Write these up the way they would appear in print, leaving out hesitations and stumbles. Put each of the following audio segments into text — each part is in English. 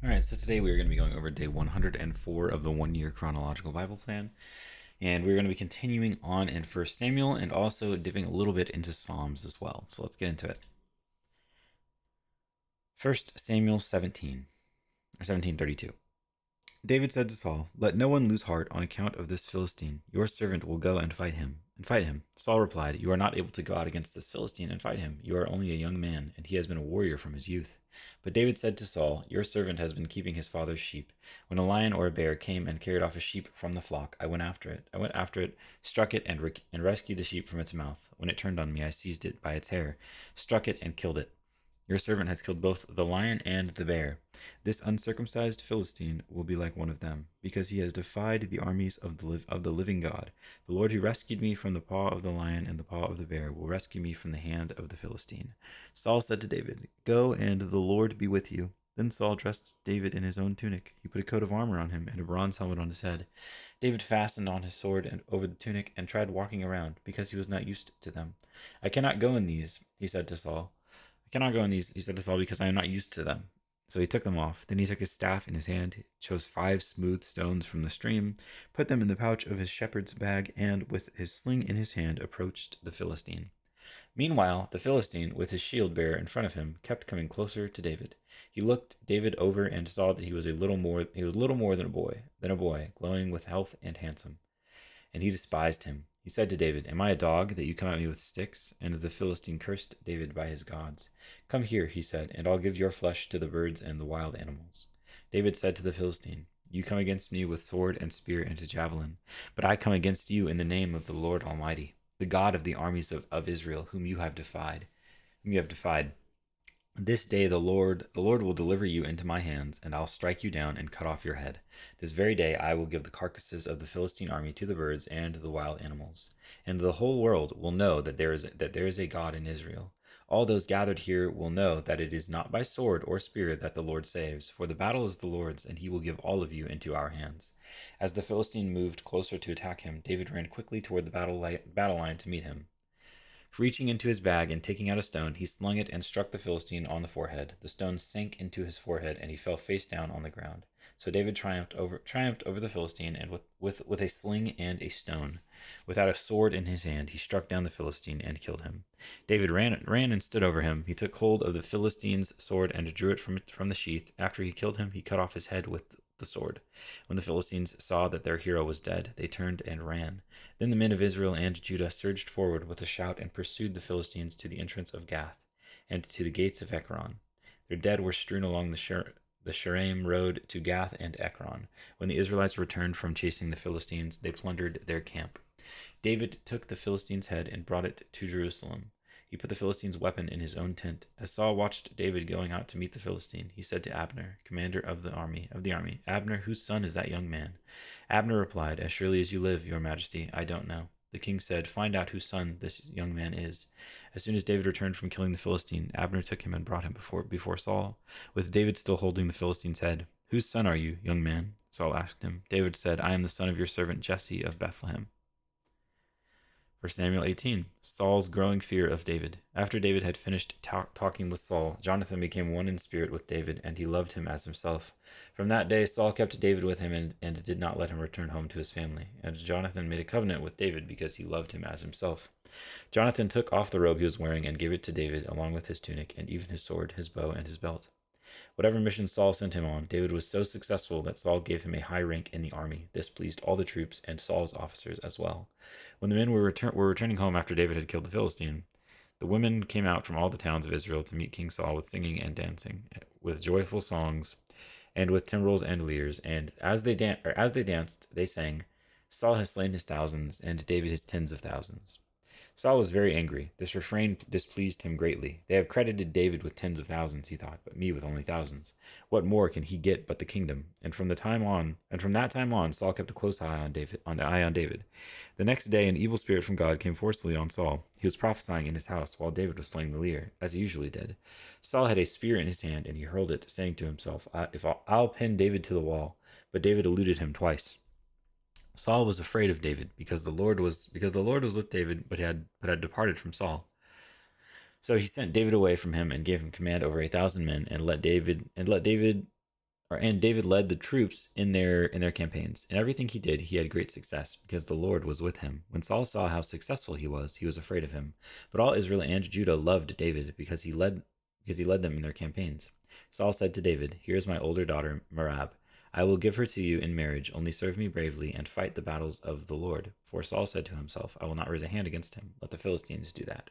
All right, so today we are going to be going over day 104 of the 1 year chronological Bible plan, and we're going to be continuing on in 1 Samuel and also dipping a little bit into Psalms as well. So let's get into it. 1 Samuel 17, or 17:32. David said to Saul, "Let no one lose heart on account of this Philistine. Your servant will go and fight him." Saul replied, "You are not able to go out against this Philistine and fight him. You are only a young man, and he has been a warrior from his youth." But David said to Saul, "Your servant has been keeping his father's sheep. When a lion or a bear came and carried off a sheep from the flock, I went after it. Struck it, and rescued the sheep from its mouth. When it turned on me, I seized it by its hair, struck it, and killed it. Your servant has killed both the lion and the bear. This uncircumcised Philistine will be like one of them, because he has defied the armies of the living God. The Lord who rescued me from the paw of the lion and the paw of the bear will rescue me from the hand of the Philistine." Saul said to David, "Go, and the Lord be with you." Then Saul dressed David in his own tunic. He put a coat of armor on him and a bronze helmet on his head. David fastened on his sword and over the tunic and tried walking around, because he was not used to them. "I cannot go in these," he said to Saul. "I cannot go in these," he said to Saul, "because I am not used to them." So he took them off. Then he took his staff in his hand, chose 5 smooth stones from the stream, put them in the pouch of his shepherd's bag, and, with his sling in his hand, approached the Philistine. Meanwhile, the Philistine, with his shield bearer in front of him, kept coming closer to David. He looked David over and saw that he was little more than a boy, glowing with health and handsome. And he despised him. He said to David, "Am I a dog, that you come at me with sticks?" And the Philistine cursed David by his gods. "Come here," he said, "and I'll give your flesh to the birds and the wild animals." David said to the Philistine, "You come against me with sword and spear and javelin, but I come against you in the name of the Lord Almighty, the God of the armies of Israel, whom you have defied. This day the Lord will deliver you into my hands, and I'll strike you down and cut off your head. This very day I will give the carcasses of the Philistine army to the birds and the wild animals, and the whole world will know that there is a God in Israel. All those gathered here will know that it is not by sword or spear that the Lord saves, for the battle is the Lord's, and he will give all of you into our hands." As the Philistine moved closer to attack him, David ran quickly toward the battle line to meet him. Reaching into his bag and taking out a stone, he slung it and struck the Philistine on the forehead. The stone sank into his forehead, and he fell face down on the ground. So David triumphed over the Philistine, and with a sling and a stone. Without a sword in his hand, he struck down the Philistine and killed him. David ran and stood over him. He took hold of the Philistine's sword and drew it from the sheath. After he killed him, he cut off his head with the sword. When the Philistines saw that their hero was dead, they turned and ran. Then the men of Israel and Judah surged forward with a shout and pursued the Philistines to the entrance of Gath and to the gates of Ekron. Their dead were strewn along the Sharaim road to Gath and Ekron. When the Israelites returned from chasing the Philistines, they plundered their camp. David took the Philistine's head and brought it to Jerusalem. He put the Philistine's weapon in his own tent. As Saul watched David going out to meet the Philistine, he said to Abner, commander of the army, "Abner, whose son is that young man?" Abner replied, "As surely as you live, your majesty, I don't know." The king said, "Find out whose son this young man is." As soon as David returned from killing the Philistine, Abner took him and brought him before Saul, with David still holding the Philistine's head. "Whose son are you, young man?" Saul asked him. David said, "I am the son of your servant Jesse of Bethlehem." 1 Samuel 18. Saul's growing fear of David. After David had finished talking with Saul, Jonathan became one in spirit with David, and he loved him as himself. From that day, Saul kept David with him and did not let him return home to his family. And Jonathan made a covenant with David because he loved him as himself. Jonathan took off the robe he was wearing and gave it to David, along with his tunic, and even his sword, his bow, and his belt. Whatever mission Saul sent him on, David was so successful that Saul gave him a high rank in the army. This pleased all the troops and Saul's officers as well. When the men were returning home after David had killed the Philistine, the women came out from all the towns of Israel to meet King Saul with singing and dancing, with joyful songs, and with timbrels and lyres. And as they danced, they sang, "Saul has slain his thousands, and David his tens of thousands." Saul was very angry. This refrain displeased him greatly. "They have credited David with tens of thousands," he thought, "but me with only thousands. What more can he get but the kingdom?" And from that time on, Saul kept a close eye on David. The next day, an evil spirit from God came forcefully on Saul. He was prophesying in his house while David was playing the lyre, as he usually did. Saul had a spear in his hand, and he hurled it, saying to himself, I'll pin David to the wall." But David eluded him twice. Saul was afraid of David because the Lord was with David, but had departed from Saul. So he sent David away from him and gave him command over 1,000 men, and let David and David led the troops in their campaigns. In everything he did, he had great success because the Lord was with him. When Saul saw how successful he was afraid of him. But all Israel and Judah loved David because he led them in their campaigns. Saul said to David, "Here is my older daughter Merab. I will give her to you in marriage. Only serve me bravely and fight the battles of the Lord." For Saul said to himself, "I will not raise a hand against him. Let the Philistines do that."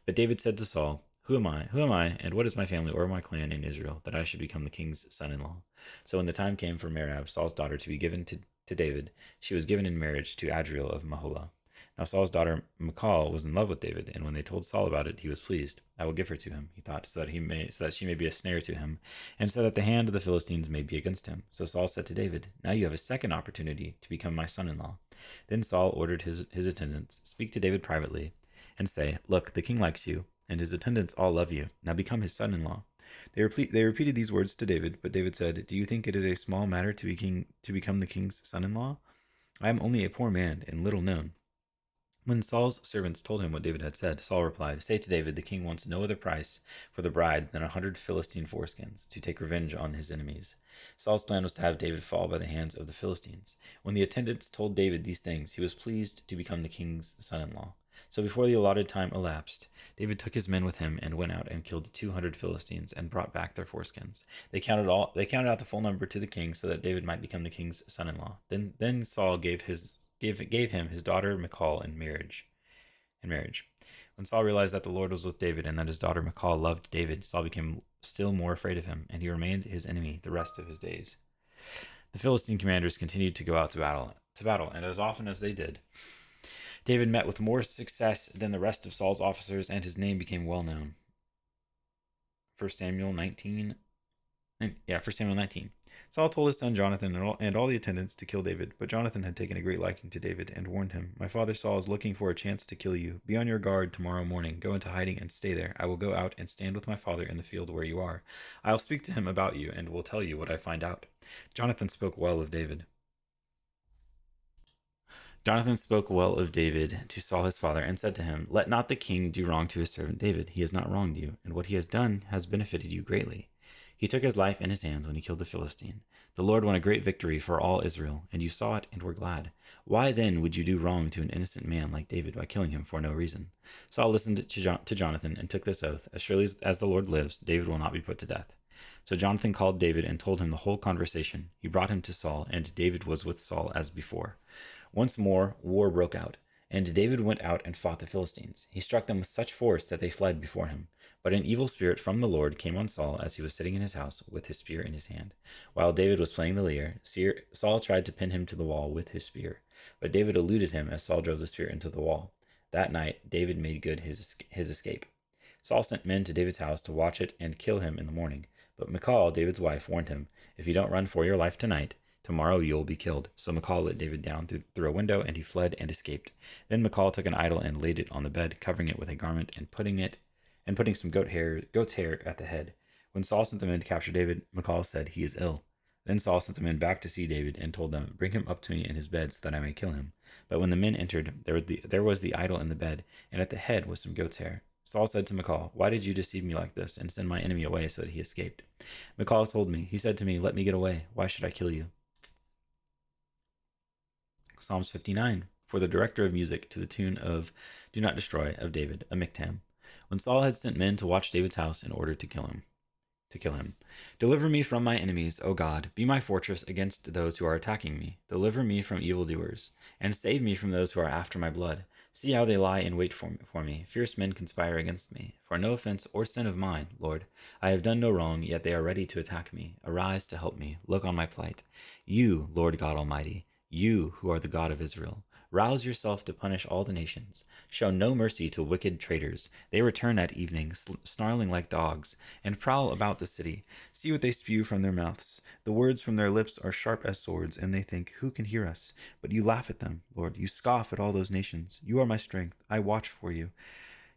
But David said to Saul, "Who am I? Who am I, and what is my family or my clan in Israel, that I should become the king's son-in-law?" So when the time came for Merab, Saul's daughter, to be given to David, she was given in marriage to Adriel of Maholah. Now Saul's daughter Michal was in love with David, and when they told Saul about it, he was pleased. "I will give her to him," he thought, so that she may be a snare to him, and so that the hand of the Philistines may be against him. So Saul said to David, "Now you have a second opportunity to become my son-in-law." Then Saul ordered his attendants, "Speak to David privately, and say, 'Look, the king likes you, and his attendants all love you. Now become his son-in-law.'" They repeated these words to David, but David said, "Do you think it is a small matter to become the king's son-in-law? I am only a poor man and little known." When Saul's servants told him what David had said, Saul replied, "Say to David, the king wants no other price for the bride than 100 Philistine foreskins, to take revenge on his enemies." Saul's plan was to have David fall by the hands of the Philistines. When the attendants told David these things, he was pleased to become the king's son-in-law. So before the allotted time elapsed, David took his men with him and went out and killed 200 Philistines and brought back their foreskins. They counted out the full number to the king so that David might become the king's son-in-law. Then Saul gave him his daughter Michal in marriage. When Saul realized that the Lord was with David and that his daughter Michal loved David, Saul became still more afraid of him, and he remained his enemy the rest of his days. The Philistine commanders continued to go out to battle, and as often as they did, David met with more success than the rest of Saul's officers, and his name became well known. 1 Samuel 19. Saul told his son Jonathan and all the attendants to kill David, but Jonathan had taken a great liking to David and warned him, "My father Saul is looking for a chance to kill you. Be on your guard tomorrow morning. Go into hiding and stay there. I will go out and stand with my father in the field where you are. I will speak to him about you and will tell you what I find out." Jonathan spoke well of David to Saul his father, and said to him, "Let not the king do wrong to his servant David. He has not wronged you, and what he has done has benefited you greatly. He took his life in his hands when he killed the Philistine. The Lord won a great victory for all Israel, and you saw it and were glad. Why then would you do wrong to an innocent man like David by killing him for no reason?" Saul listened to Jonathan and took this oath, "As surely as the Lord lives, David will not be put to death." So Jonathan called David and told him the whole conversation. He brought him to Saul, and David was with Saul as before. Once more, war broke out, and David went out and fought the Philistines. He struck them with such force that they fled before him. But an evil spirit from the Lord came on Saul as he was sitting in his house with his spear in his hand. While David was playing the lyre, Saul tried to pin him to the wall with his spear, but David eluded him as Saul drove the spear into the wall. That night, David made good his escape. Saul sent men to David's house to watch it and kill him in the morning. But Michal, David's wife, warned him, "If you don't run for your life tonight, tomorrow you will be killed." So Michal let David down through a window, and he fled and escaped. Then Michal took an idol and laid it on the bed, covering it with a garment and putting some goat's hair at the head. When Saul sent the men to capture David, Michal said, "He is ill." Then Saul sent the men back to see David and told them, "Bring him up to me in his bed so that I may kill him." But when the men entered, there was the idol in the bed, and at the head was some goat's hair. Saul said to Michal, "Why did you deceive me like this and send my enemy away so that he escaped?" Michal told me, "He said to me, 'Let me get away. Why should I kill you?'" Psalms 59, for the director of music to the tune of "Do Not Destroy" of David, a miktam. When Saul had sent men to watch David's house in order to kill him. "Deliver me from my enemies, O God. Be my fortress against those who are attacking me. Deliver me from evildoers, and save me from those who are after my blood. See how they lie in wait for me. Fierce men conspire against me. For no offense or sin of mine, Lord. I have done no wrong, yet they are ready to attack me. Arise to help me. Look on my plight. You, Lord God Almighty, you who are the God of Israel. Rouse yourself to punish all the nations. Show no mercy to wicked traitors. They return at evening, snarling like dogs, and prowl about the city. See what they spew from their mouths. The words from their lips are sharp as swords, and they think, 'Who can hear us?' But you laugh at them, Lord. You scoff at all those nations. You are my strength. I watch for you.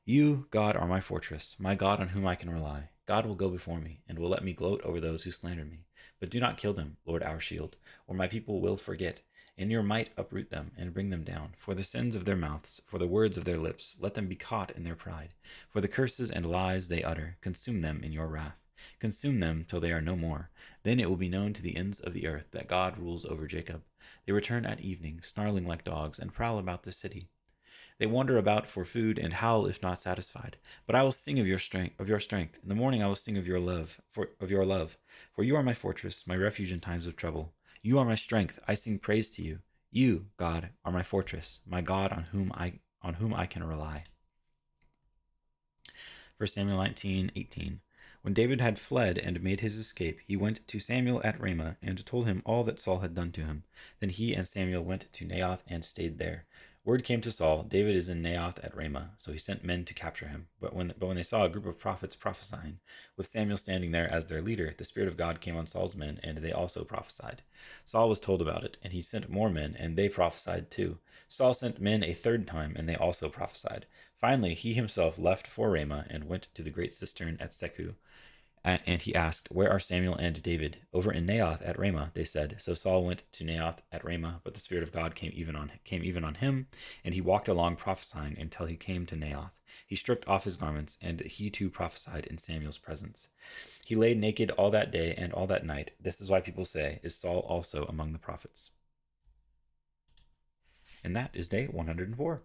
You, God, are my fortress, my God on whom I can rely. God will go before me, and will let me gloat over those who slander me. But do not kill them, Lord our shield, or my people will forget. In your might uproot them and bring them down. For the sins of their mouths, for the words of their lips, let them be caught in their pride. For the curses and lies they utter, consume them in your wrath. Consume them till they are no more. Then it will be known to the ends of the earth that God rules over Jacob. They return at evening, snarling like dogs, and prowl about the city. They wander about for food and howl if not satisfied. But I will sing of your strength. In the morning I will sing of your love. For you are my fortress, my refuge in times of trouble. You are my strength. I sing praise to you. You, God, are my fortress, my God on whom I can rely. 1 Samuel 19:18. When David had fled and made his escape, he went to Samuel at Ramah and told him all that Saul had done to him. Then he and Samuel went to Naioth and stayed there. Word came to Saul, David is in Naioth at Ramah, so he sent men to capture him. But when they saw a group of prophets prophesying, with Samuel standing there as their leader, the Spirit of God came on Saul's men, and they also prophesied. Saul was told about it, and he sent more men, and they prophesied too. Saul sent men a third time, and they also prophesied. Finally, he himself left for Ramah and went to the great cistern at Seku. And he asked, Where are Samuel and David? Over in Naioth at Ramah, they said. So Saul went to Naioth at Ramah, but the Spirit of God came even on him, and he walked along prophesying until he came to Naioth. He stripped off his garments, and he too prophesied in Samuel's presence. He lay naked all that day and all that night. This is why people say, Is Saul also among the prophets? And that is day 104.